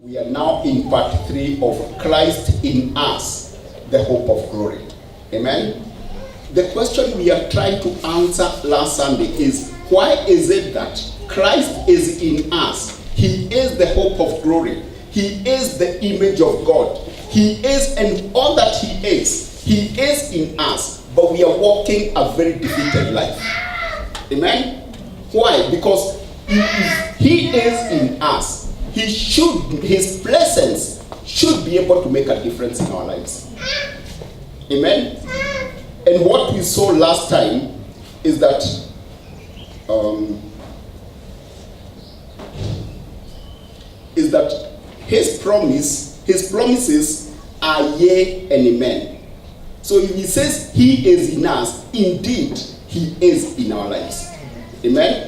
We are now in part 3 of Christ in us, the hope of glory. Amen? The question we are trying to answer last Sunday is, why is it that Christ is in us? He is the hope of glory. He is the image of God. He is, and all that He is in us, but we are walking a very defeated life. Amen? Why? Because if He is in us, His presence should be able to make a difference in our lives. Amen? And what we saw last time is that His promises are yea and amen. So if He says He is in us, indeed He is in our lives. Amen?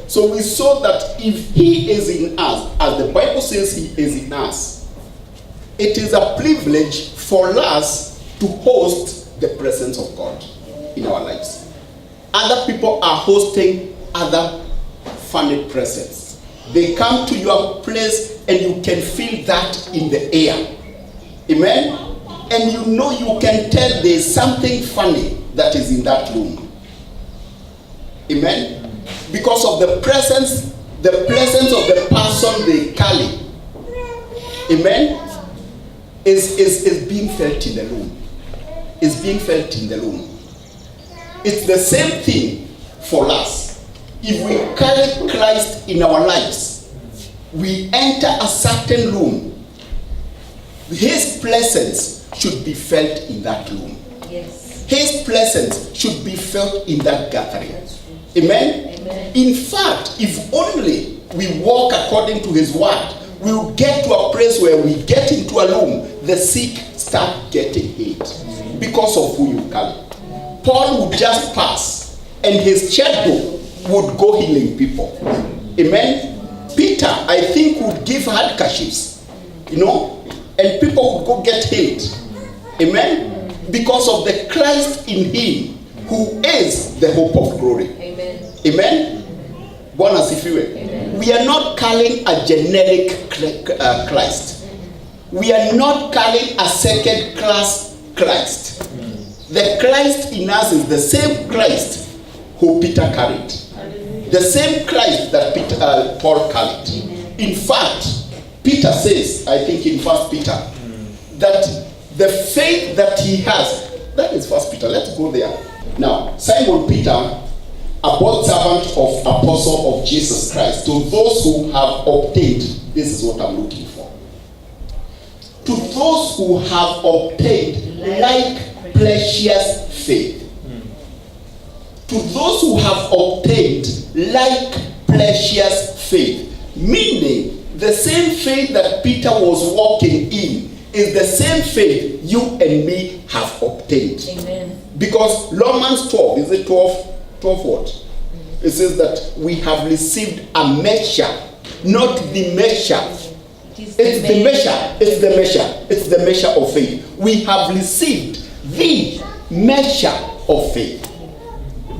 So we saw that if He is in us, as the Bible says He is in us, it is a privilege for us to host the presence of God in our lives. Other people are hosting other funny presence. They come to your place and you can feel that in the air. Amen? And you can tell there's something funny that is in that room. Amen? Because of the presence of the person they carry. Amen? Is being felt in the room. Is being felt in the room. It's the same thing for us. If we carry Christ in our lives, we enter a certain room, His presence should be felt in that room. Yes. His presence should be felt in that gathering. Amen? Amen. In fact, if only we walk according to His word, we will get to a place where we get into a room, the sick start getting healed because of who you carry. Paul would just pass and his checkbook would go healing people. Amen? Peter, I think, would give handkerchiefs, and people would go get healed. Amen? Because of the Christ in him, who is the hope of glory. Amen. Amen? Bwana asifiwe. Amen. We are not carrying a generic Christ. We are not carrying a second class Christ. The Christ in us is the same Christ who Peter carried. The same Christ that Paul carried. In fact, Peter says, I think in 1 Peter, that the faith that he has, that is 1 Peter, let's go there. Now, Simon Peter, a bold servant of apostle of Jesus Christ, to those who have obtained, this is what I'm looking for. To those who have obtained like precious faith. To those who have obtained like precious faith. Meaning, the same faith that Peter was walking in is the same faith you and me have obtained. Amen. Because Romans 12, is it 12 what? Mm-hmm. It says that we have received a measure, not the measure. It's the measure. It's the measure of faith. We have received the measure of faith.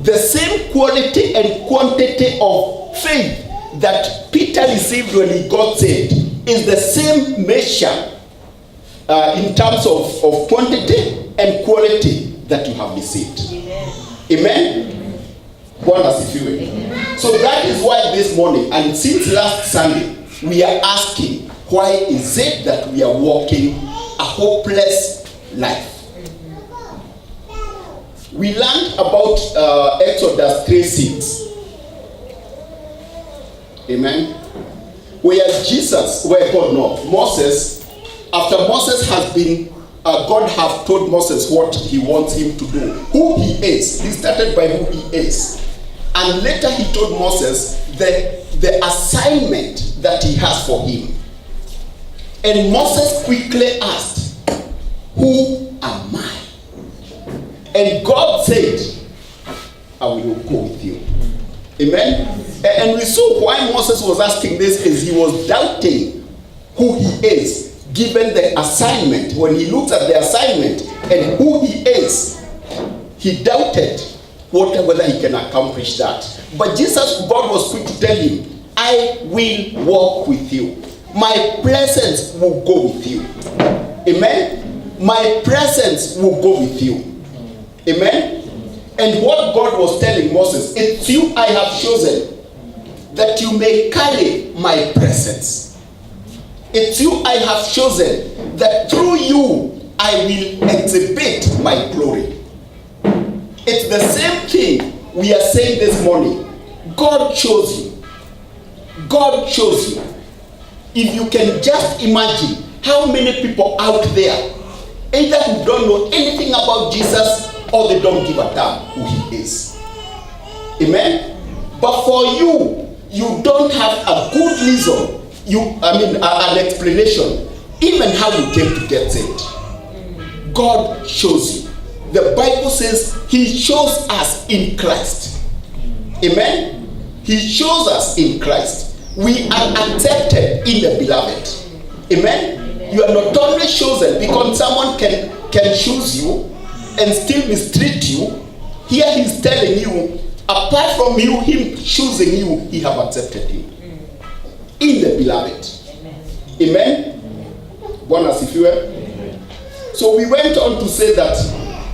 The same quality and quantity of faith that Peter received when he got saved is the same measure in terms of quantity and quality that you have received. Amen? Bwana asifiwe. So that is why this morning, and since last Sunday, we are asking, why is it that we are walking a hopeless life? We learned about Exodus 3:6. Amen? Moses, after Moses has been, God have told Moses what he wants him to do, who he is. He started by who he is. And later he told Moses the assignment that he has for him. And Moses quickly asked, who am I? And God said, I will go with you. Amen? And we saw why Moses was asking this is he was doubting who he is, given the assignment. When he looked at the assignment and who he is, he doubted whether he can accomplish that. But God was quick to tell him, I will walk with you. My presence will go with you. Amen. My presence will go with you. Amen. And what God was telling Moses, it's you I have chosen, that you may carry my presence. It's you I have chosen, that through you I will exhibit my glory. It's the same thing we are saying this morning. God chose you. God chose you. If you can just imagine how many people out there, either who don't know anything about Jesus or they don't give a damn who he is. Amen? But for you, you don't have a good reason, an explanation, even how you came to get saved. God chose you. The Bible says he chose us in Christ. Amen? He chose us in Christ. We are accepted in the beloved. Amen? You are not only chosen because someone can choose you and still mistreat you. Here he's telling you, apart from him choosing you, he have accepted you in the beloved. Amen? Bwana asifiwe. So we went on to say that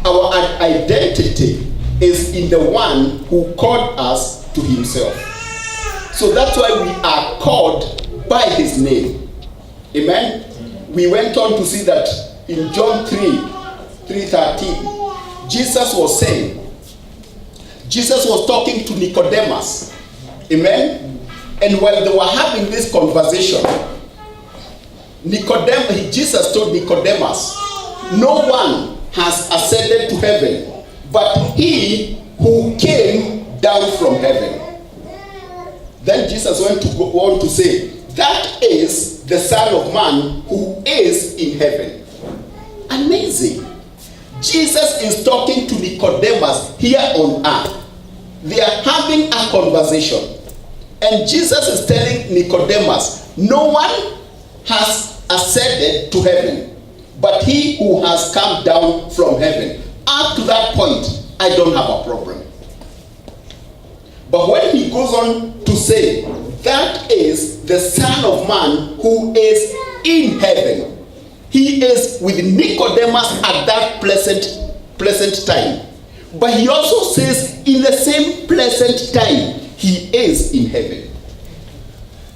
our identity is in the one who called us to himself. So that's why we are called by his name. Amen? We went on to see that in John 3:13, Jesus was saying, Jesus was talking to Nicodemus. Amen? And while they were having this conversation, Jesus told Nicodemus, no one has ascended to heaven, but he who came down from heaven. Then Jesus went to go on to say, that is the Son of Man who is in heaven. Amazing. Jesus is talking to Nicodemus here on earth. They are having a conversation. And Jesus is telling Nicodemus, no one has ascended to heaven, but he who has come down from heaven. Up to that point, I don't have a problem. But when he goes on to say, that is the Son of Man who is in heaven. He is with Nicodemus at that pleasant time. But he also says, in the same pleasant time, he is in heaven.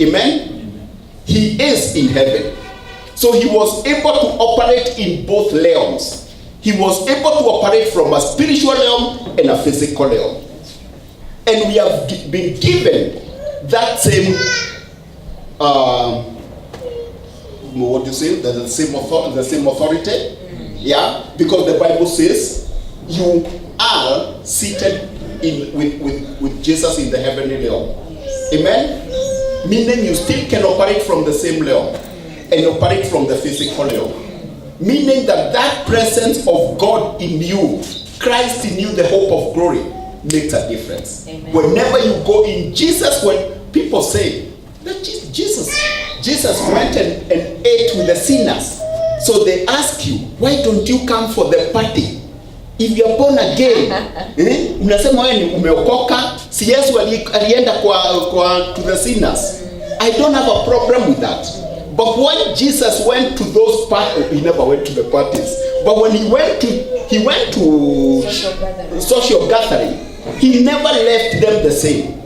Amen? He is in heaven. So he was able to operate in both realms. He was able to operate from a spiritual realm and a physical realm. And we have been given that same, what do you say? The same authority. Yeah, because the Bible says you are seated with Jesus in the heavenly realm. Amen? Meaning you still can operate from the same realm and operate from the physical realm. Meaning that presence of God in you, Christ in you, the hope of glory, makes a difference. Amen. Whenever you go in Jesus, when people say that Jesus went and ate with the sinners, so they ask you, why don't you come for the party? If you are born again, unasema wewe umeokoka, si Yesu alienda to the sinners. I don't have a problem with that. But when Jesus went to those parties, he never went to the parties. But when he went to social gathering, he never left them the same.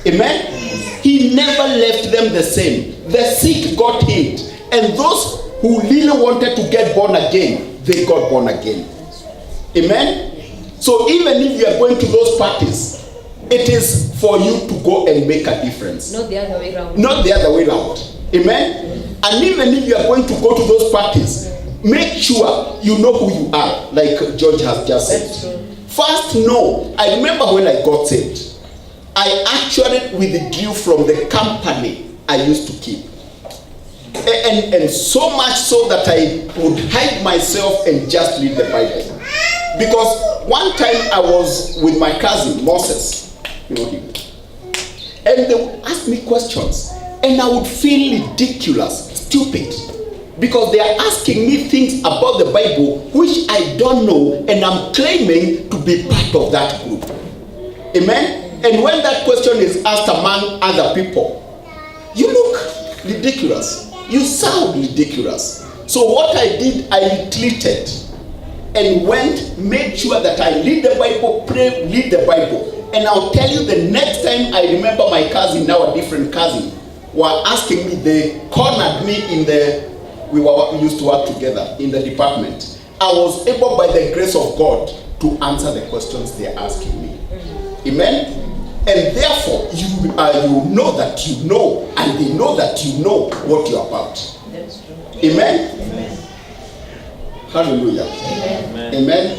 Amen? He never left them the same. The sick got healed. And those who really wanted to get born again, they got born again. Amen? So even if you are going to those parties, it is for you to go and make a difference. Not the other way around. Not the other way around. Amen? And even if you are going to go to those parties, make sure you know who you are, like George has just said. That's true. First, no. I remember when I got saved, I actually withdrew from the company I used to keep. And so much so that I would hide myself and just read the Bible. Because one time I was with my cousin, Moses, you know him, and they would ask me questions, and I would feel ridiculous, stupid. Because they are asking me things about the Bible which I don't know, and I'm claiming to be part of that group. Amen? And when that question is asked among other people, you look ridiculous. You sound ridiculous. So what I did, I retreated and made sure that I read the Bible, pray, read the Bible. And I'll tell you, the next time I remember my cousin, now a different cousin, were asking me, they cornered me we used to work together in the department. I was able, by the grace of God, to answer the questions they're asking me. Amen? And therefore, you know that you know, and they know that you know what you're about. That's true. Amen? Amen. Hallelujah. Amen. Amen.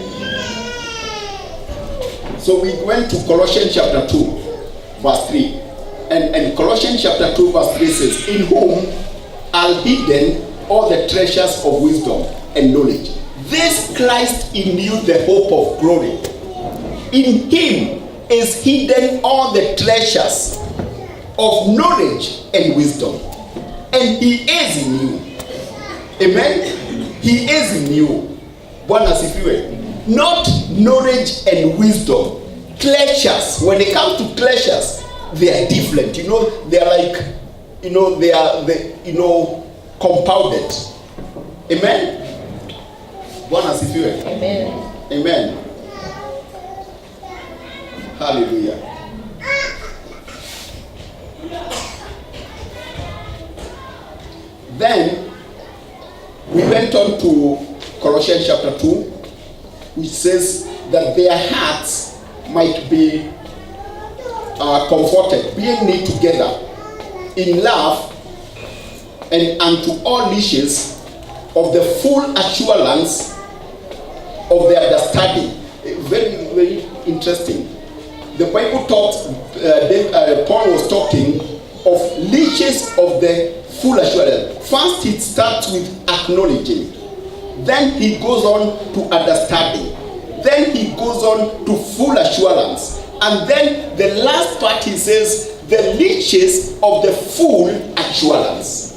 So we went to Colossians chapter 2, verse 3. And Colossians chapter 2, verse 3 says, in whom are hidden all the treasures of wisdom and knowledge. This Christ in you, the hope of glory. In him is hidden all the treasures of knowledge and wisdom. And he is in you. Amen? He is in you. Bwana asifiwe. Not knowledge and wisdom. Treasures. When it comes to treasures, they are different. You know, they are like, they are compounded. Amen? Bwana asifiwe. Amen. Amen. Hallelujah. Then we went on to Colossians chapter 2, which says that their hearts might be comforted, being knit together in love, and unto all riches of the full assurance of their understanding. Very, very interesting. The Bible talks, Paul was talking of riches of the full assurance. First, it starts with acknowledging. Then he goes on to understanding. Then he goes on to full assurance. And then the last part he says, the riches of the full assurance.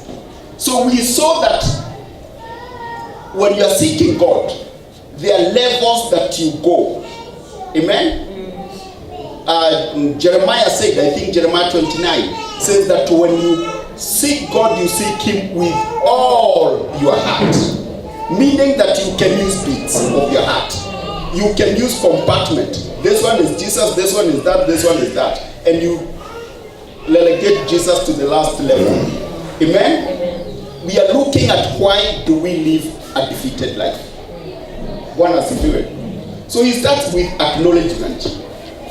So we saw that when you are seeking God, there are levels that you go. Amen? Jeremiah said, I think Jeremiah 29 says that when you seek God, you seek him with all your heart. Meaning that you can use bits of your heart. You can use compartment. This one is Jesus, this one is that, this one is that. And you relegate Jesus to the last level. Amen? Amen. We are looking at why do we live a defeated life. Bwana asifiwe. So he starts with acknowledgement.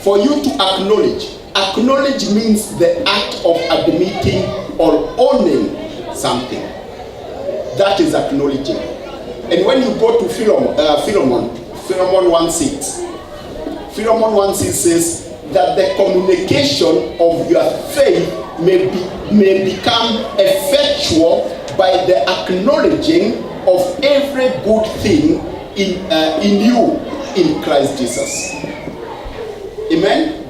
For you to acknowledge means the act of admitting or owning something. That is acknowledging. And when you go to Philemon 1:6, Philemon 1:6 says that the communication of your faith may become effectual by the acknowledging of every good thing in you in Christ Jesus. Amen?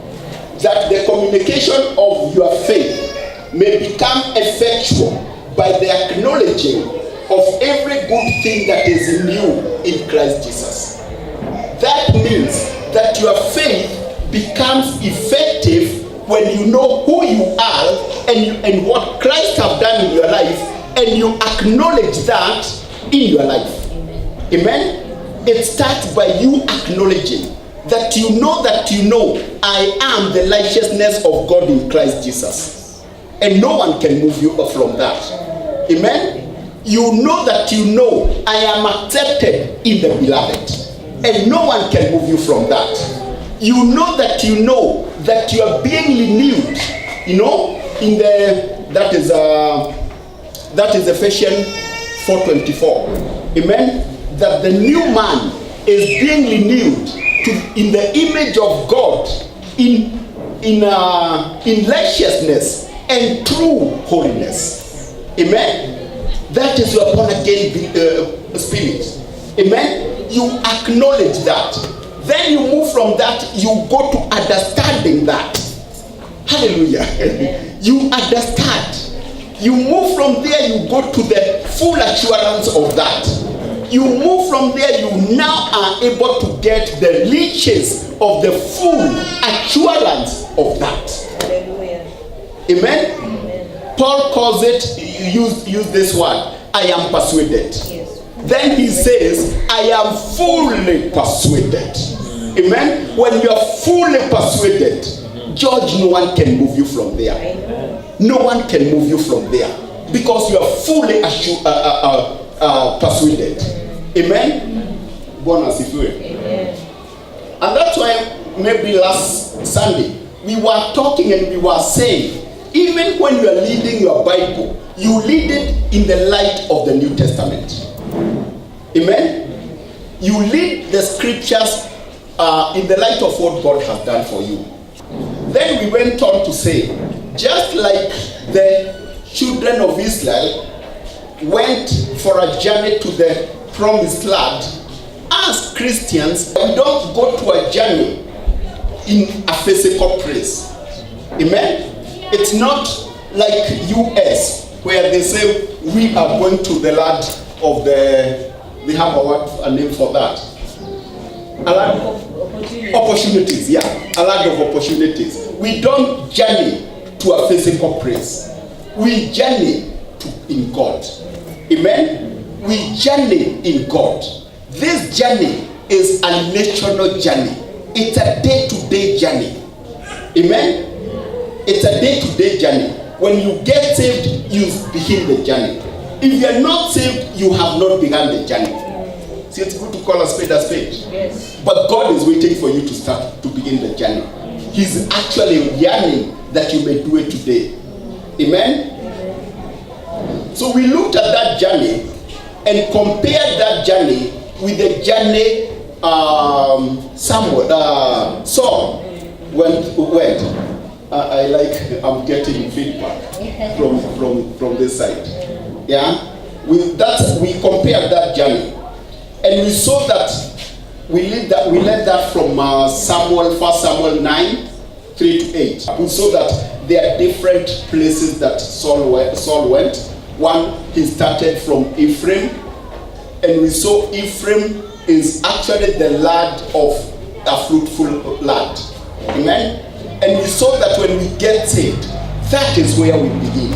That the communication of your faith may become effectual by the acknowledging of every good thing that is in you in Christ Jesus. That means that your faith becomes effective when you know who you are and what Christ has done in your life, and you acknowledge that in your life. Amen? It starts by you acknowledging that you know I am the righteousness of God in Christ Jesus. And no one can move you from that. Amen? You know that I am accepted in the beloved. And no one can move you from that. You know that you are being renewed. That is Ephesians 4:24. Amen? That the new man is being renewed in the image of God, in righteousness and true holiness. Amen? That is your born again spirit. Amen? You acknowledge that. Then you move from that, you go to understanding that. Hallelujah. Amen. You understand. You move from there, you go to the full assurance of that. You move from there, you now are able to get the riches of the full assurance of that. Hallelujah. Amen? Amen. Paul calls it, use this word, I am persuaded. Yes. Then he says, I am fully persuaded. Amen. When you are fully persuaded, George, no one can move you from there. No one can move you from there because you are fully persuaded. Amen. Bonus if you will. And that's why maybe last Sunday we were talking and we were saying, even when you are reading your Bible, you read it in the light of the New Testament. Amen. You read the scriptures in the light of what God has done for you. Then we went on to say, just like the children of Israel went for a journey to the promised land, as Christians, we don't go to a journey in a physical place. Amen? It's not like US, where they say we are going to the land of they have a name for that. A land of opportunities, yeah. A land of opportunities. We don't journey to a physical place. We journey in God. Amen? We journey in God. This journey is a national journey. It's a day-to-day journey. Amen? It's a day-to-day journey. When you get saved, you begin the journey. If you are not saved, you have not begun the journey. See, it's good to call a spade a spade. Yes. But God is waiting for you to begin the journey. He's actually yearning that you may do it today. Amen? So we looked at that journey and compared that journey with the journey Saul went. I'm getting feedback from this side. Yeah, we compared that journey, and we saw that we learned that from 1 Samuel 9, 3 to 8. We saw that there are different places that Saul went. One, he started from Ephraim, and we saw Ephraim is actually the land of a fruitful land. Amen? And we saw that when we get saved, that is where we begin.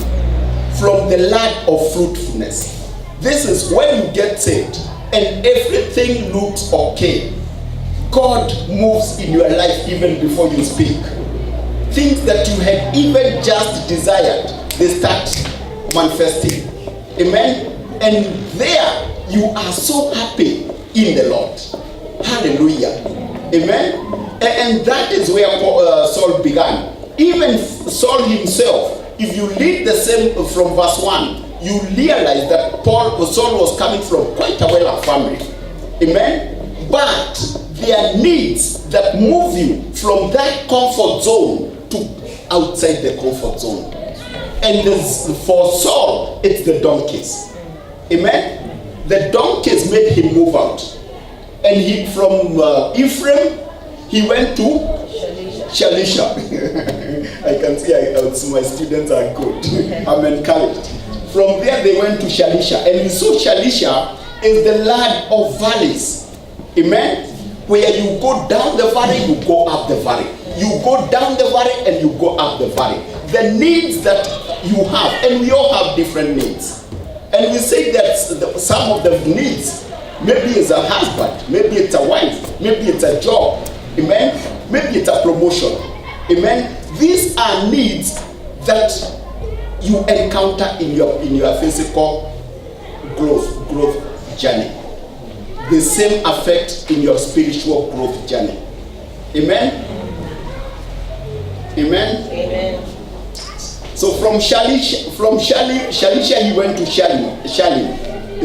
From the land of fruitfulness. This is when you get saved and everything looks okay. God moves in your life even before you speak. Things that you had even just desired, they start manifesting. Amen? And there you are so happy in the Lord. Hallelujah. Amen? And that is where Saul began. Even Saul himself, if you read the same from verse 1, you realize that Saul was coming from quite a well-off family. Amen? But there are needs that move you from that comfort zone to outside the comfort zone. And for Saul, it's the donkeys. Amen? The donkeys made him move out. And from Ephraim, he went to Shalisha. I can see my students are good. I'm encouraged. From there they went to Shalisha. And we saw Shalisha is the land of valleys. Amen? Where you go down the valley, you go up the valley. You go down the valley and you go up the valley. The needs that you have, and we all have different needs. And we say that some of the needs, maybe it's a husband, maybe it's a wife, maybe it's a job. Amen? Maybe it's a promotion. Amen? These are needs that you encounter in your physical growth journey. The same affect in your spiritual growth journey. Amen? Amen? Amen. So from Shalisha he went to Shalim. Is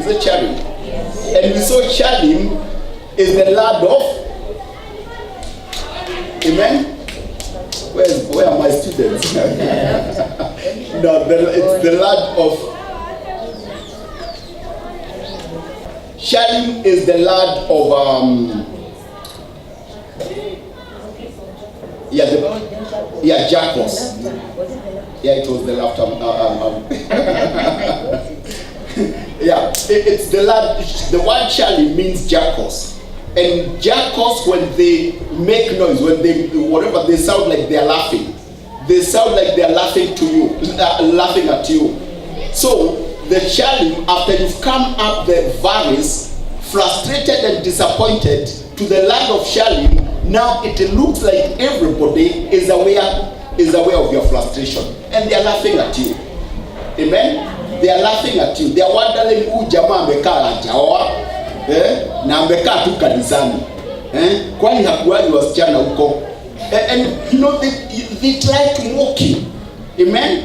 it Shalim? Yes. And we saw Shalim is the land of, amen? Where are my students? No, it's the land of, Shalim is the land of Jacos. Yeah, it was the laughter. Yeah, it's the land. The word Shalim means Jacos. And jackals, when they make noise, whatever, they sound like they're laughing. they sound like they are laughing to you, laughing at you. So the Shalim, after you've come up the valleys, frustrated and disappointed, to the land of Shalim, now it looks like everybody is aware of your frustration, and they are laughing at you. Amen. They are laughing at you. They are wondering who jamaa amekaa hajaoa, na amekaa tu kanisani, kwani hakuwahi wasichana huko. And you know, they try to mock you. Amen.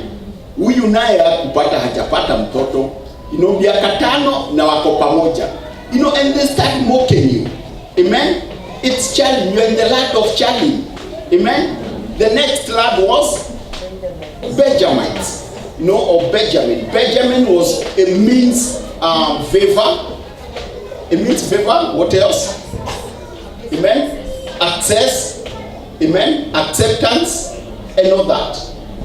Huyu naye kupata hajapata mtoto, you know, miaka 5 na wako pamoja, you know, and they start mocking you. Amen. It's Shalim. You're in the land of Shalim. Amen. The next land was Benjamites, you know, or Benjamin. Benjamin was, it means favor. It means favor. What else? Amen. Access. Amen. Acceptance and all that.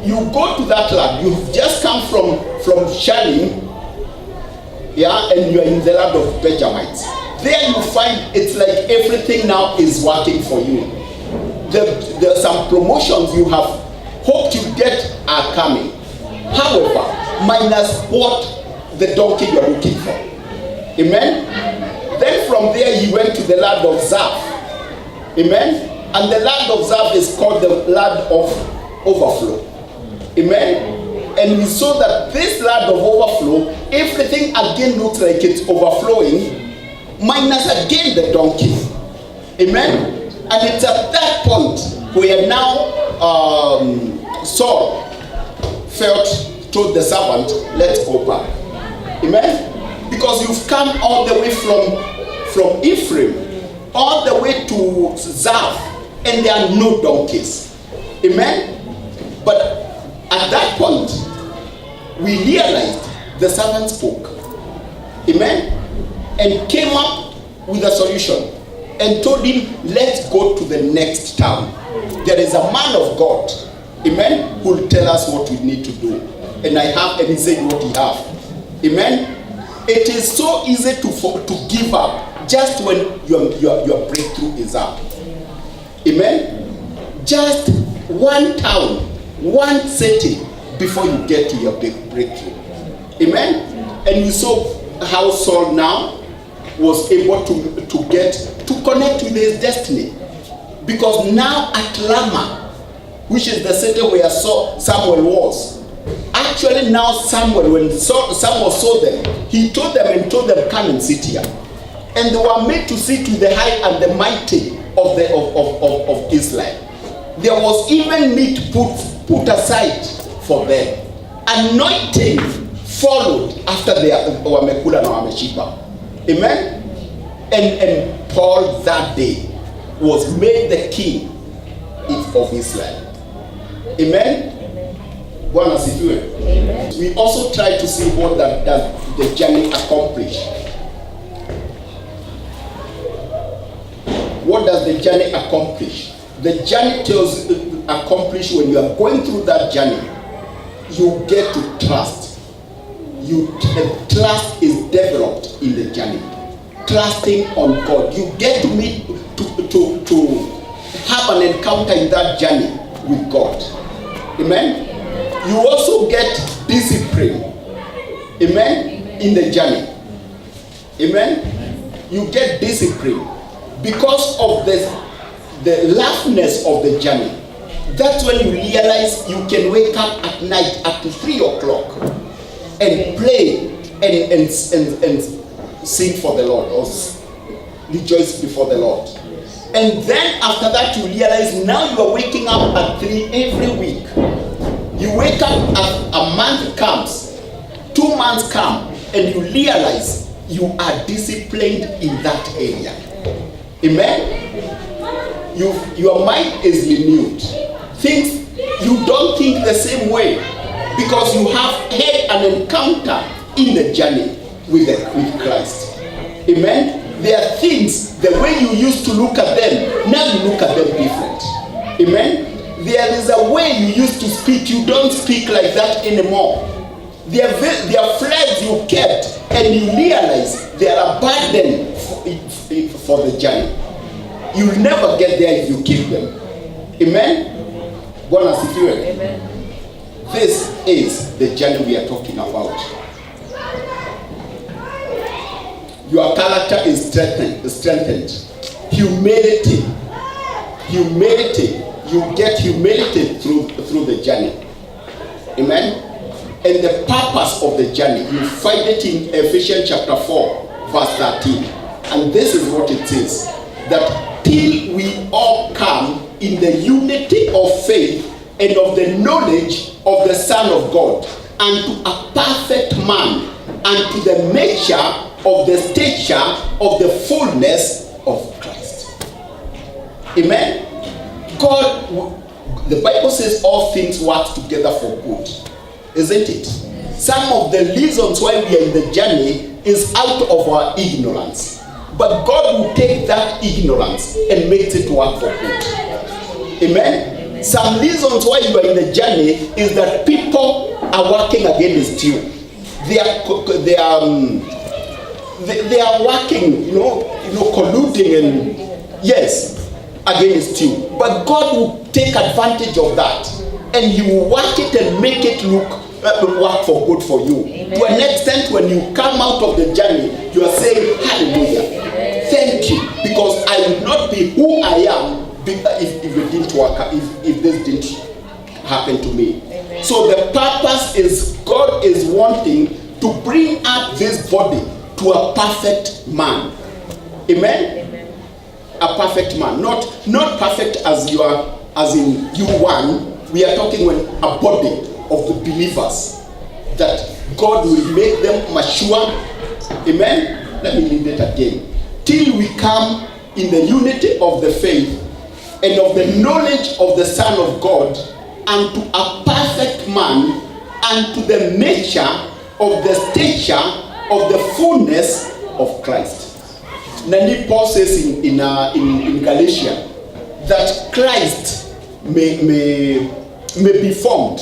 You go to that land. You've just come from Shalim, yeah, and you're in the land of Benjamites. There you find it's like everything now is working for you. There are some promotions you have hoped you get are coming. However, minus what the donkey you're looking for. Amen. Then from there he went to the land of Zaph. Amen. And the land of Zaph is called the land of overflow. Amen. And we saw that this land of overflow, everything again looks like it's overflowing, minus again the donkey. Amen. And it's at that point where now Saul told the servant, let's go back. Amen. Because you've come all the way from Ephraim, all the way to Zaph, and there are no donkeys. Amen. But at that point, we realized the servant spoke. Amen. And came up with a solution and told him, let's go to the next town. There is a man of God, amen, who will tell us what we need to do. And he said what he have. Amen. It is so easy to give up just when your breakthrough is up. Amen. Just one town, one city before you get to your big breakthrough. Amen. And you saw how Saul now was able to connect with his destiny, because now at Ramah, which is the city where Samuel was, actually now Samuel, when Samuel saw them, he told them come and sit here, and they were made to sit with the high and the mighty of Israel. There was even meat put aside for them. Anointing followed after they were mekula na wameshiba. Amen. And Paul that day was made the king of Israel. Amen. Bwana asifiwe. We also try to see what does the journey accomplish. What does the journey accomplish? The journey accomplish when you are going through that journey, you get to trust. Trust is developed in the journey. Trusting on God. You get to meet to have an encounter in that journey with God. Amen. You also get discipline. Amen. In the journey. Amen. You get discipline because of the roughness of the journey. That's when you realize you can wake up at night up to 3 o'clock and pray and sing for the Lord or rejoice before the Lord. And then after that you realize now you are waking up at 3 every week. You wake up as a month comes, 2 months come, and you realize you are disciplined in that area. Amen. Your mind is renewed. Things you don't think the same way because you have had an encounter in the journey with Christ. Amen. There are things, the way you used to look at them, now you look at them different. Amen. There is a way you used to speak, you don't speak like that anymore. There are flags you kept and you realize they are a burden for the journey. You'll never get there if you keep them. Amen. Bwana asifiwe. This is the journey we are talking about. Your character is strengthened. Humility. You get humility through the journey. Amen. And the purpose of the journey, you find it in Ephesians chapter 4, verse 13. And this is what it says, that till we all come in the unity of faith and of the knowledge of the Son of God, unto a perfect man, unto the measure of the stature of the fullness of Christ. Amen. God, the Bible says all things work together for good. Isn't it? Some of the reasons why we are in the journey is out of our ignorance. But God will take that ignorance and makes it work for good. Amen? Some reasons why you are in the journey is that people are working against you. They are working, colluding and yes, against you. But God will take advantage of that, and He will work it and make it work for good for you. Amen. To an extent, when you come out of the journey, you are saying, hallelujah. Amen. Thank you, because I would not be who I am if it didn't work, if this didn't happen to me. Amen. So the purpose is God is wanting to bring up this body to a perfect man. Amen? Amen. A perfect man. Not perfect as you are, as in you one. We are talking when a body of the believers, that God will make them mature. Amen? Let me read it again. Till we come in the unity of the faith and of the knowledge of the Son of God, unto a perfect man, unto the measure of the stature of the fullness of Christ. Then Paul says in Galatia that Christ may be formed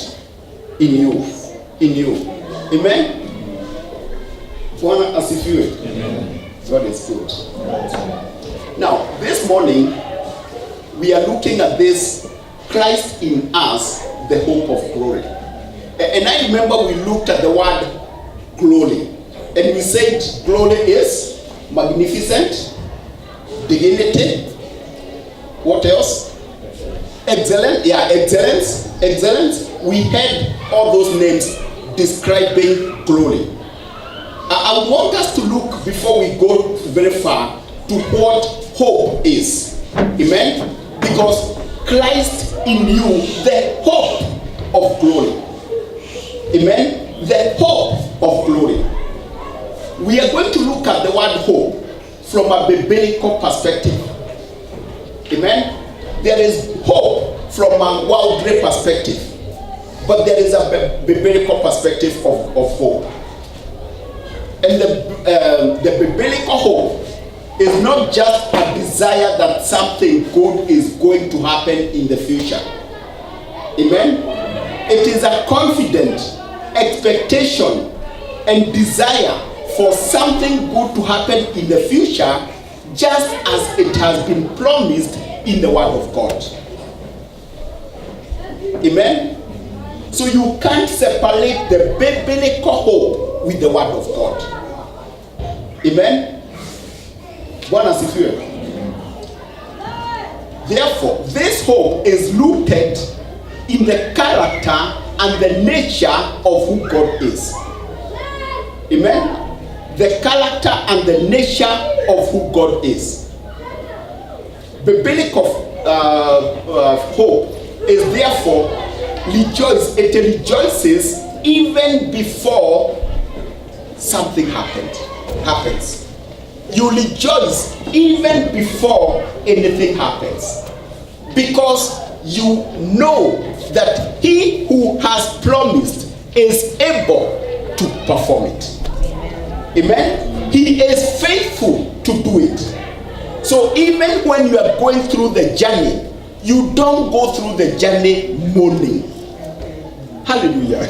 in you. Amen. Bwana asifiwe. God is good. Now, this morning we are looking at this Christ in us, the hope of glory. And I remember we looked at the word glory, and we said glory is magnificent, dignity. What else? Excellent. Yeah, excellence. We had all those names describing glory. I want us to look, before we go very far, to what hope is. Amen? Because Christ in you, the hope of glory. Amen? The hope of glory. We are going to look at the word hope from a biblical perspective. Amen? There is hope from a worldly perspective, but there is a biblical perspective of hope. And the biblical hope is not just a desire that something good is going to happen in the future. Amen? It is a confident expectation and desire for something good to happen in the future, just as it has been promised in the Word of God. Amen? So you can't separate the biblical hope with the Word of God. Amen? Bwana asifiwe. Therefore, this hope is rooted in the character and the nature of who God is. Amen? The character and the nature of who God is. Biblical hope is therefore it rejoices even before something happens. You rejoice even before anything happens, because you know that He who has promised is able to perform it. Amen? He is faithful to do it. So even when you are going through the journey, you don't go through the journey mourning. Hallelujah.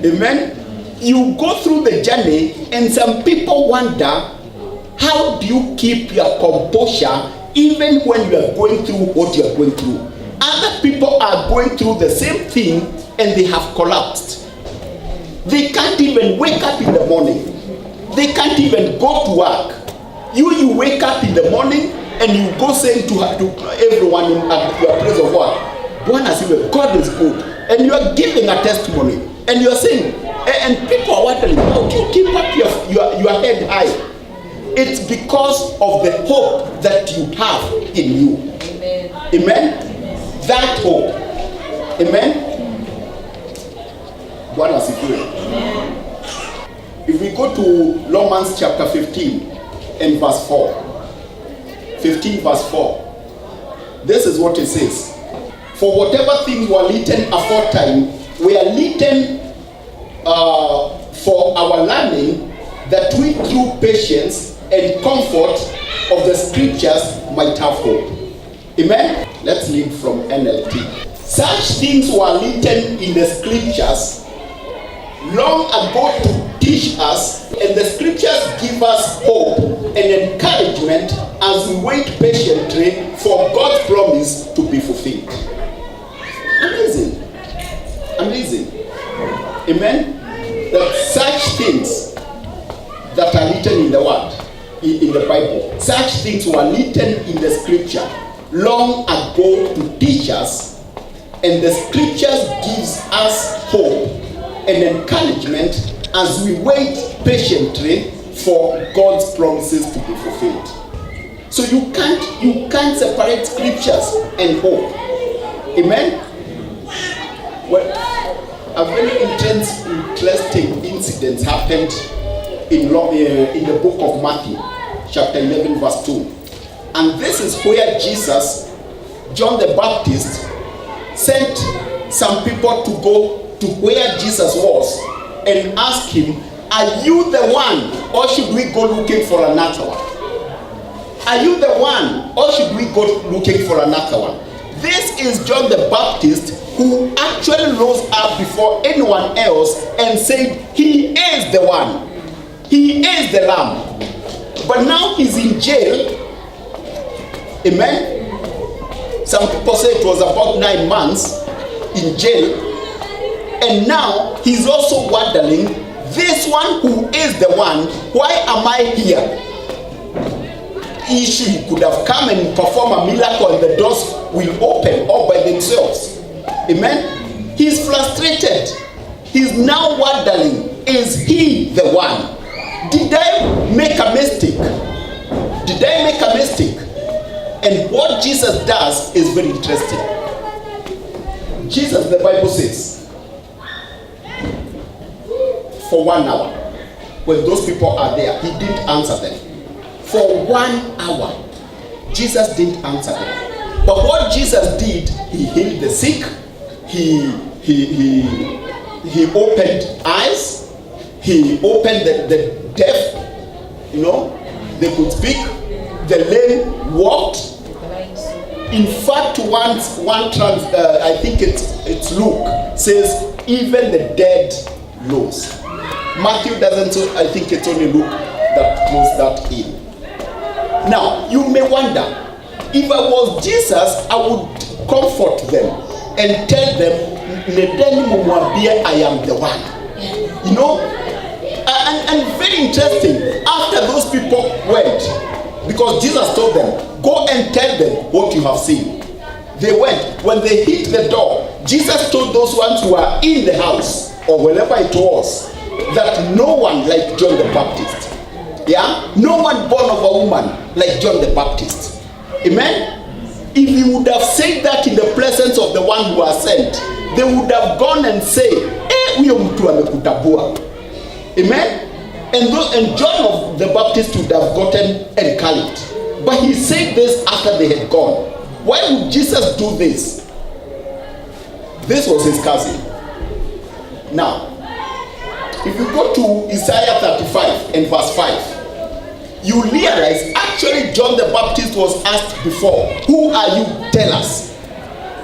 Amen? You go through the journey, and some people wonder, how do you keep your composure even when you are going through what you are going through? Other people are going through the same thing and they have collapsed. They can't even wake up in the morning. They can't even go to work. You wake up in the morning and you go saying to everyone at your place of work, God is good. And you are giving a testimony. And you are saying, and people are wondering, how do you keep up your head high? It's because of the hope that you have in you. Amen. Amen? That hope. Amen? Amen. If we go to Romans chapter 15 and verse 4. 15 verse 4. This is what it says. For whatever things were written aforetime were written for our learning, that we through patience and comfort of the scriptures might have hope. Amen? Let's read from NLT. Such things were written in the scriptures long ago to teach us, and the scriptures give us hope and encouragement as we wait patiently for God's promise to be fulfilled. Amazing. Amazing. Amen? That such things that are written in the word, in the Bible, such things were written in the scripture long ago to teach us, and the scriptures gives us hope and encouragement as we wait patiently for God's promises to be fulfilled. So you can't separate scriptures and hope. Amen? Well, a very interesting incident happened in the book of Matthew, chapter 11, verse 2. And this is where Jesus, John the Baptist, sent some people to go to where Jesus was and ask him, are you the one, or should we go looking for another one? Are you the one, or should we go looking for another one? This is John the Baptist, who actually rose up before anyone else and said, he is the one. He is the Lamb. But now he's in jail. Amen? Some people say it was about 9 months in jail. And now he's also wondering, this one who is the one, why am I here? He could have come and perform a miracle and the doors will open all by themselves. Amen? He's frustrated. He's now wondering, is he the one? Did I make a mistake? Did I make a mistake? And what Jesus does is very interesting. Jesus, the Bible says, for 1 hour, when those people are there, he didn't answer them. For 1 hour, Jesus didn't answer them. But what Jesus did, he healed the sick, he opened eyes, he opened the deaf, they could speak, the lame walked. In fact, I think it's Luke, says even the dead rose. Matthew doesn't, I think it's only Luke that throws that in. Now, you may wonder, if I was Jesus, I would comfort them and tell them, I am the one. And very interesting, after those people went, because Jesus told them, go and tell them what you have seen. They went. When they hit the door, Jesus told those ones who were in the house, or wherever it was, that no one like John the Baptist. Yeah? No one born of a woman like John the Baptist. Amen? If he would have said that in the presence of the one who was sent, they would have gone and said, amen? And John the Baptist would have gotten encouraged. But he said this after they had gone. Why would Jesus do this? This was his cousin. Now, if you go to Isaiah 35 and verse 5, you realize actually John the Baptist was asked before, who are you? Tell us.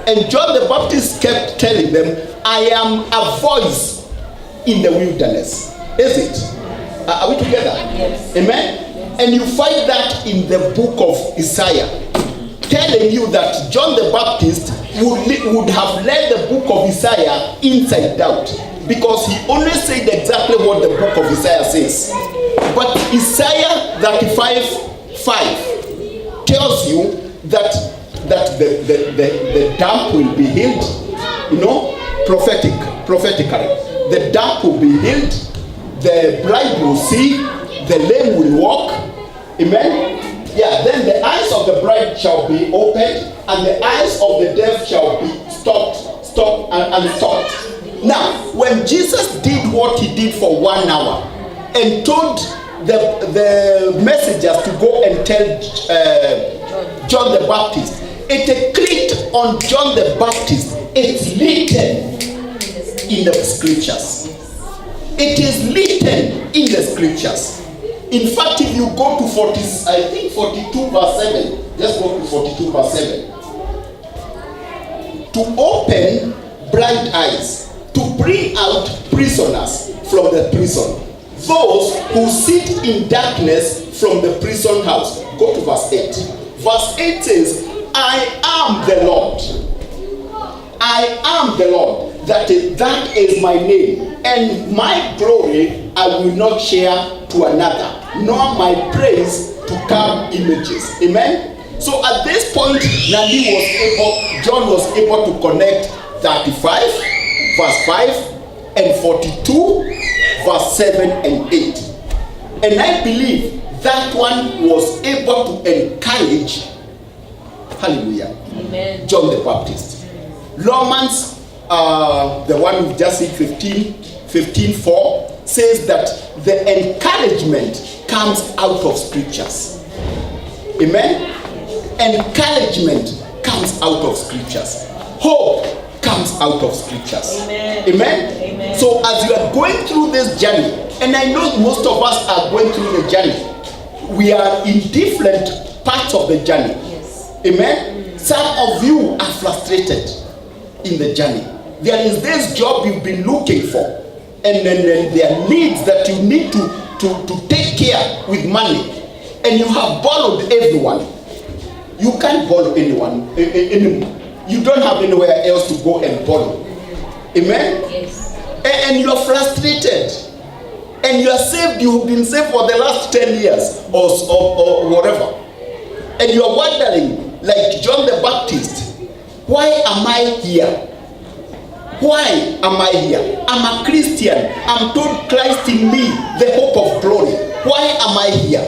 And John the Baptist kept telling them, I am a voice in the wilderness. Is it? Are we together? Yes. Amen? Yes. And you find that in the book of Isaiah, telling you that John the Baptist, would have read the book of Isaiah inside out, because he only said exactly what the book of Isaiah says. But Isaiah 35:5 tells you that the dumb will be healed, prophetically. The dumb will be healed, the blind will see, the lame will walk. Amen. Yeah, then the eyes of the blind shall be opened, and the eyes of the deaf shall be stopped and stopped. Now, when Jesus did what he did for 1 hour and told the messengers to go and tell John the Baptist, it clicked on John the Baptist. It's written in the scriptures. It is written in the scriptures. In fact, if you go to 42 verse 7, let's go to 42 verse 7. To open blind eyes, to bring out prisoners from the prison, those who sit in darkness from the prison house. Go to verse 8. Verse 8 says, I am the Lord. I am the Lord. That is my name. And my glory I will not share to another, nor my praise to carved images. Amen. So at this point, John was able to connect 35 verse 5 and 42 verse 7 and 8. And I believe that one was able to encourage, hallelujah, amen, John the Baptist. Romans, the one we just said, 15:4, says that the encouragement comes out of scriptures. Amen. Encouragement comes out of scriptures. Hope comes out of scriptures. Amen. Amen. Amen. So as you are going through this journey, and I know most of us are going through the journey, we are in different parts of the journey. Yes. Amen. Some of you are frustrated in the journey. There is this job you've been looking for, and then there are needs that you need to take care with money, and you have borrowed everyone. You can't borrow anyone anymore. You don't have anywhere else to go and borrow. Amen. Yes. And you are frustrated, and you are saved. You've been saved for the last 10 years or whatever, and you are wondering, like John the Baptist, why am I here? Why am I here? I'm a Christian. I'm told Christ in me, the hope of glory. Why am I here?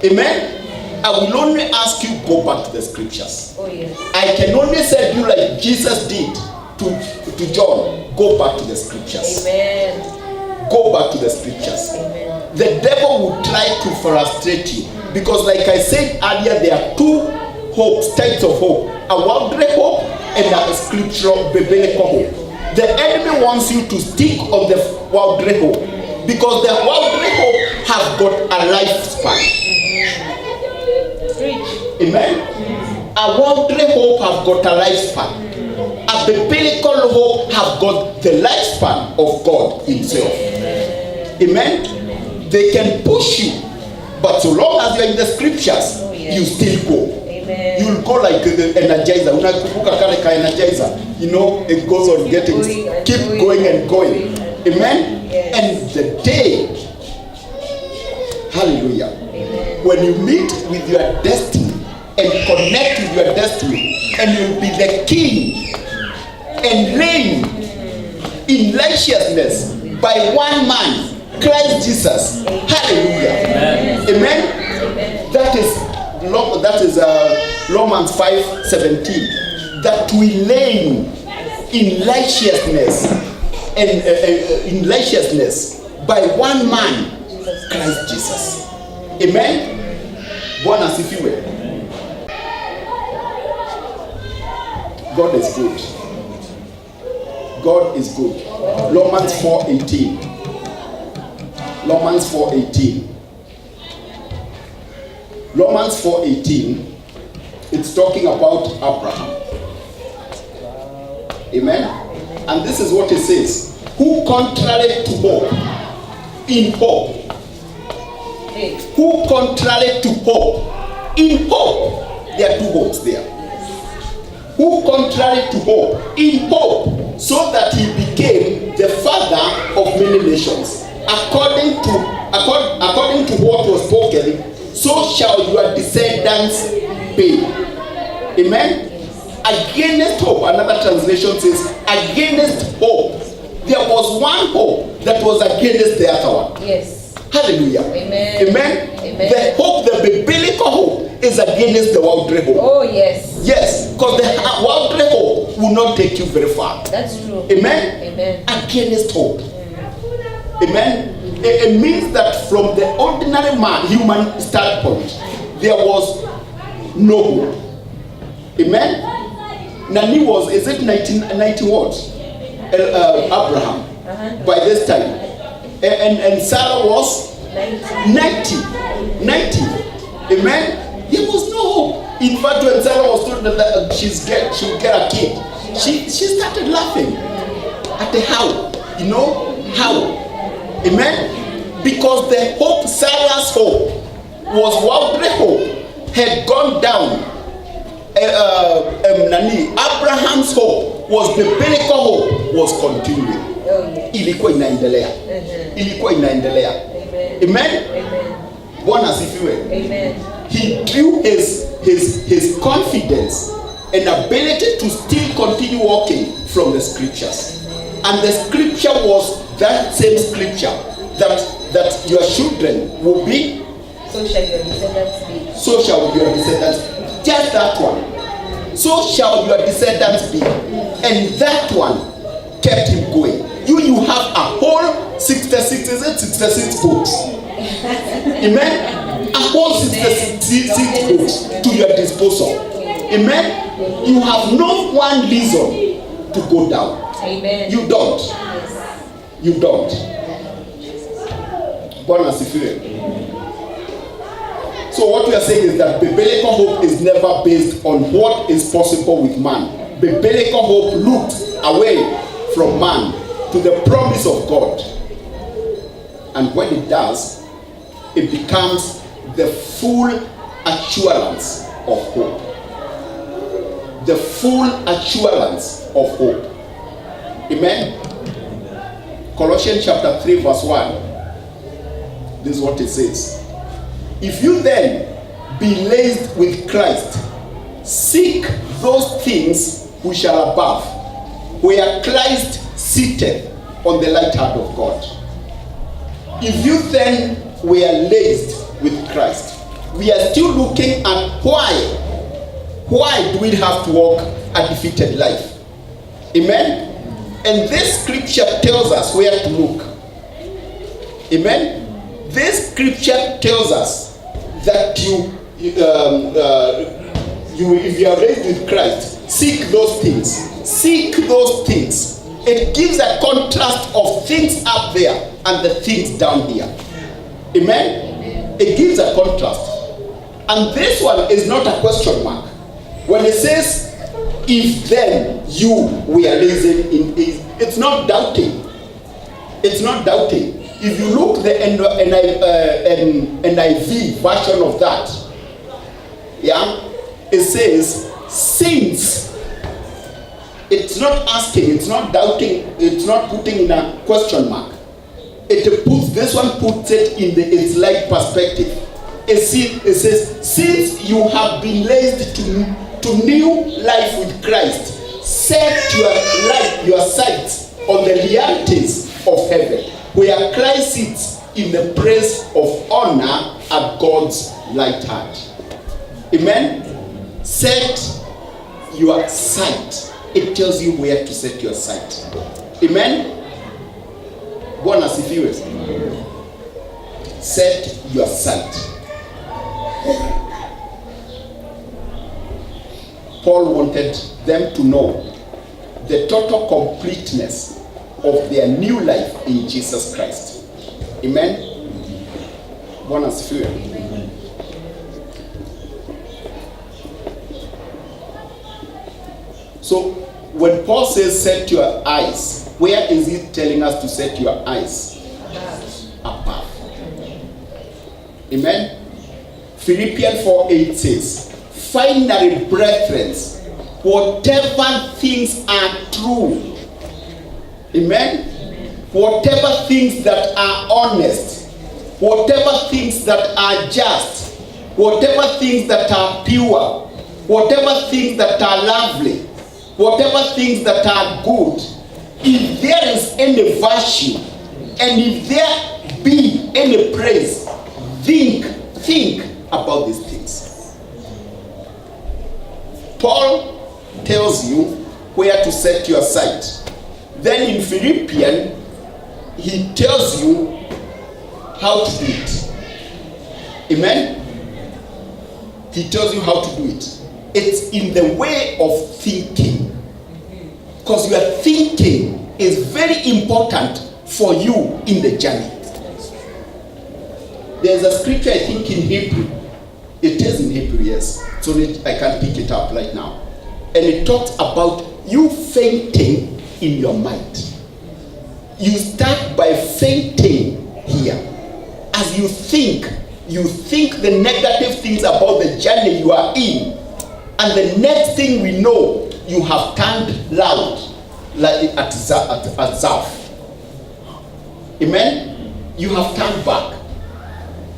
Amen. I will only ask you, go back to the scriptures. Oh, yes. I can only send you like Jesus did to John. Go back to the scriptures. Amen. Go back to the scriptures. Amen. The devil will try to frustrate you, because like I said earlier, there are two hopes, types of hope: a worldly hope and a scriptural biblical hope. The enemy wants you to stick on the worldly hope, because the worldly hope has got a lifespan. Amen. A worldly hope have got a lifespan. A biblical hope have got the lifespan of God himself. Amen. They can push you, but so long as you're in the scriptures, you still go. You'll go like the energizer. You know, it goes on getting, keep going and going. Amen. And the day, hallelujah, when you meet with your destiny and connect with your destiny, and you'll be the king and reign in righteousness by one man, Christ Jesus. Hallelujah. Amen. That is Romans 5:17. That we reign in righteousness and in righteousness by one man, Christ Jesus. Amen. Bwana asifiwe. God is good. God is good. Romans 4:18. Romans 4:18. Romans 4:18. It's talking about Abraham. Amen. And this is what it says: who contrary to hope, in hope. Who contrary to hope, in hope. There are two hopes there. who contrary to hope, in hope, so that he became the father of many nations, according to what was spoken, so shall your descendants be. Amen. Against hope, another translation says, against hope. There was one hope that was against the other one. Yes. Hallelujah. Amen. Amen. Amen. The hope, the biblical hope, is against the worldly hope. Oh, yes. Yes, because the worldly hope will not take you very far. That's true. Amen. Amen. Against hope. Amen. It means that from the ordinary man, human standpoint, there was no hope. Amen. Nani was, is it 1990 what? Abraham. By this time. And Sarah was 90. Amen. There was no hope. In fact, when Sarah was told that she would get a kid, she started laughing at the how. You know how? Amen. Because the hope, Sarah's hope, was worldly hope, had gone down. Abraham's hope was biblical hope, was continuing. Oh, yes. Ilikuwa inaendelea. Ilikuwa inaendelea. Amen. Bwana asifiwe. Amen. He drew his confidence and ability to still continue walking from the scriptures. And the scripture was that same scripture that your children will be. So shall your descendants be. So shall your descendants be. Just that one. So shall your descendants be. And that one kept him going. You have a whole 66 books. Amen? A whole 66 books to your disposal. Amen? You have not one reason to go down. Amen. You don't. You don't. Bwana asifiwe. So what we are saying is that biblical hope is never based on what is possible with man. Biblical hope looked away from man to the promise of God. And when it does, it becomes the full assurance of hope. The full assurance of hope. Amen? Colossians chapter 3 verse 1. This is what it says. If you then be raised with Christ, seek those things which are above, where Christ sitteth on the right hand of God. If you then were raised with Christ, we are still looking at why do we have to walk a defeated life? Amen? And this scripture tells us where to look. Amen? This scripture tells us that if you are raised with Christ, seek those things. Seek those things. It gives a contrast of things up there and the things down here. Amen? It gives a contrast. And this one is not a question mark. When it says, if then you were raised in, it's not doubting. It's not doubting. If you look the NIV version of that, yeah, it says, since. It's not asking, it's not doubting, it's not putting in a question mark. This one puts it in its like perspective. It says, since you have been raised to new life with Christ, set your sights on the realities of heaven, where Christ sits in the place of honor at God's right hand. Amen? Set your sight. It tells you where to set your sight. Amen? Bwana asifiwe. Set your sight. Paul wanted them to know the total completeness of their new life in Jesus Christ. Amen? Bwana asifiwe. So when Paul says set your eyes, where is he telling us to set your eyes? Above. Amen? Philippians 4:8 says, finally, brethren, whatever things are true, amen? Whatever things that are honest, whatever things that are just, whatever things that are pure, whatever things that are lovely, whatever things that are good, if there is any virtue, and if there be any praise, think about these things. Paul tells you where to set your sight. Then in Philippians, he tells you how to do it. Amen? He tells you how to do it. It's in the way of thinking. Because your thinking is very important for you in the journey. There's a scripture, I think, in Hebrew. It is in Hebrew, yes. So I can't pick it up right now. And it talks about you fainting in your mind. You start by fainting here. As you think the negative things about the journey you are in. And the next thing we know, you have turned loud, like at Zaf. Amen? You have turned back.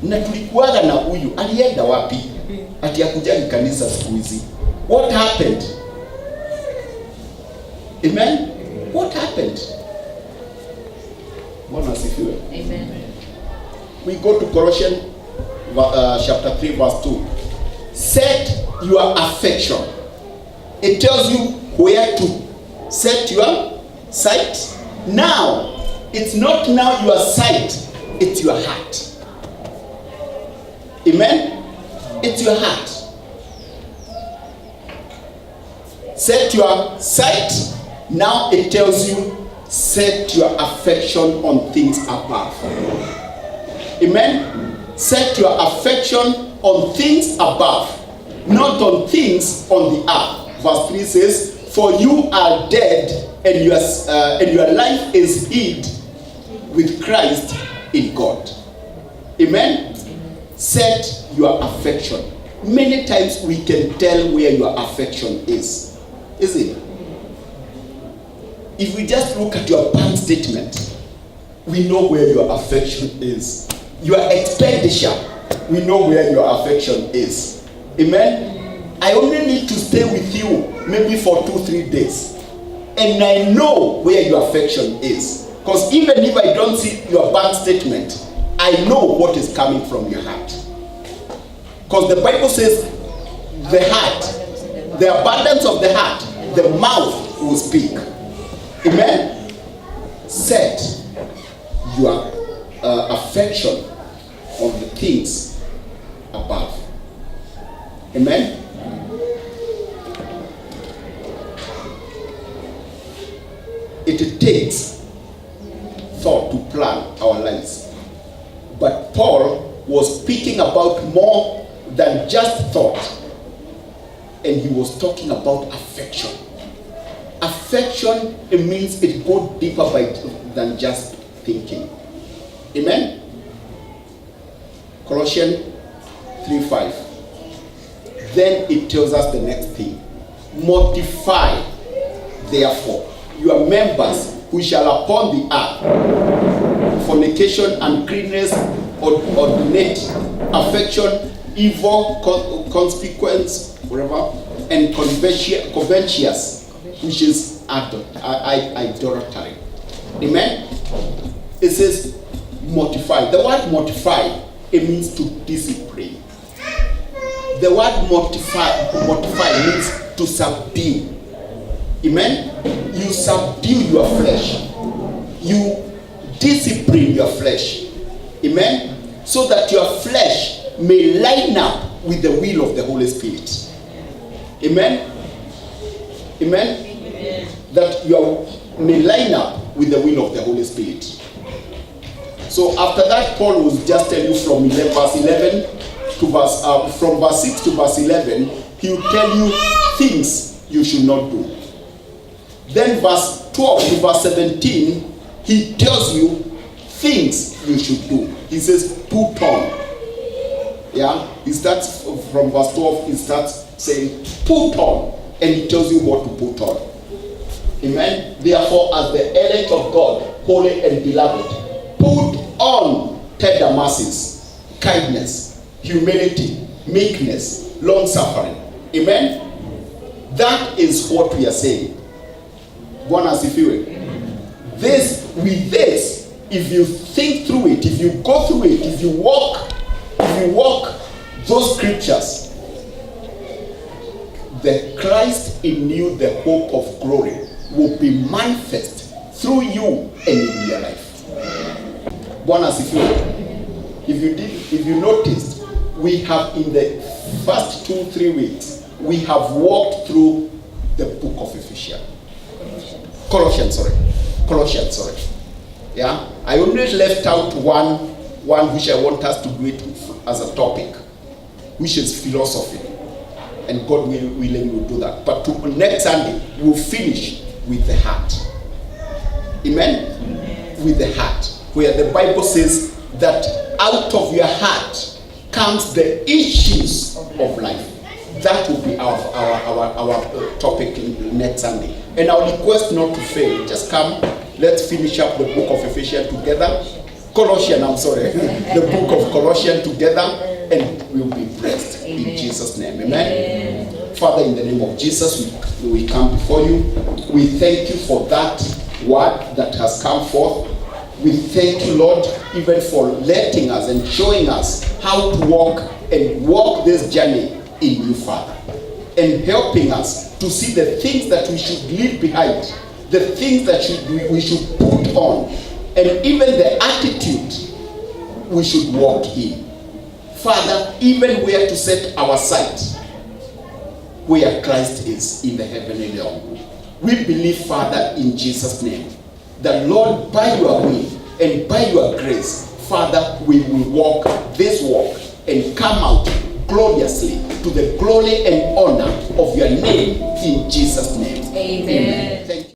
Na tulikuwaga na huyu alienda wapi? Ati akujagi kanisa siku hizi. What happened? Amen? What happened? Bwana asifiwe. Amen. We go to Colossians chapter 3 verse 2. Set your affection. It tells you where to set your sight. Now, it's not now your sight, it's your heart. Amen? It's your heart. Set your sight. Now it tells you set your affection on things above. Amen? Set your affection on things above, not on things on the earth. Verse 3 says, for you are dead and your life is hid with Christ in God. Amen? Set your affection. Many times we can tell where your affection is. Is it? If we just look at your bank statement, we know where your affection is. Your expenditure, we know where your affection is. Amen? I only need to stay with you maybe for 2-3 days. And I know where your affection is. Because even if I don't see your bank statement, I know what is coming from your heart. Because the Bible says the heart, the abundance of the heart, the mouth will speak. Amen? Set your affection on the things above. Amen? It takes thought to plan our lives. But Paul was speaking about more than just thought. And he was talking about affection. Affection, it means it goes deeper than just thinking. Amen? Colossians 3:5. Then it tells us the next thing. Mortify, therefore, your members which are upon the earth, fornication, uncleanness, ordinate, affection, evil, consequence, whatever, and covetous, which is idolatry. Amen? It says mortify. The word mortify, it means to discipline. The word mortify means to subdue. Amen? You subdue your flesh. You discipline your flesh. Amen? So that your flesh may line up with the will of the Holy Spirit. Amen? Amen? Amen. That you may line up with the will of the Holy Spirit. So after that, Paul will just tell you from verse 11 to from verse 6 to verse 11, he will tell you things you should not do. Then verse 12 to verse 17, he tells you things you should do. He says, put on. Yeah? He starts from verse 12, he starts saying, put on. and he tells you what to put on. Amen. Therefore, as the elect of God, holy and beloved, put on tender mercies, kindness, humility, meekness, long suffering. Amen. That is what we are saying. Bwana asifiwe. With this, if you think through it, if you go through it, if you walk those scriptures, the Christ in you, the hope of glory, will be manifest through you and in your life. Bwana asifiwe. If you noticed, we have in the first 2-3 weeks, we have walked through the book of Ephesians. Colossians, sorry. Yeah, I only left out one which I want us to do it as a topic, which is philosophy. And God willing will do that. But next Sunday, we'll finish with the heart. Amen? With the heart. Where the Bible says that out of your heart comes the issues of life. That will be our topic next Sunday. And I'll request not to fail. Just come, let's finish up the book of Ephesians together. The book of Colossians together, and we'll be blessed. Amen. In Jesus' name. Amen. Amen. Father, in the name of Jesus, we come before you. We thank you for that word that has come forth. We thank you, Lord, even for letting us and showing us how to walk this journey in you, Father, and helping us to see the things that we should leave behind, the things that we should put on, and even the attitude we should walk in. Father, even where to set our sight, where Christ is in the heavenly realm. We believe, Father, in Jesus' name, that Lord, by your will and by your grace, Father, we will walk this walk and come out gloriously to the glory and honor of your name in Jesus' name. Amen. Amen.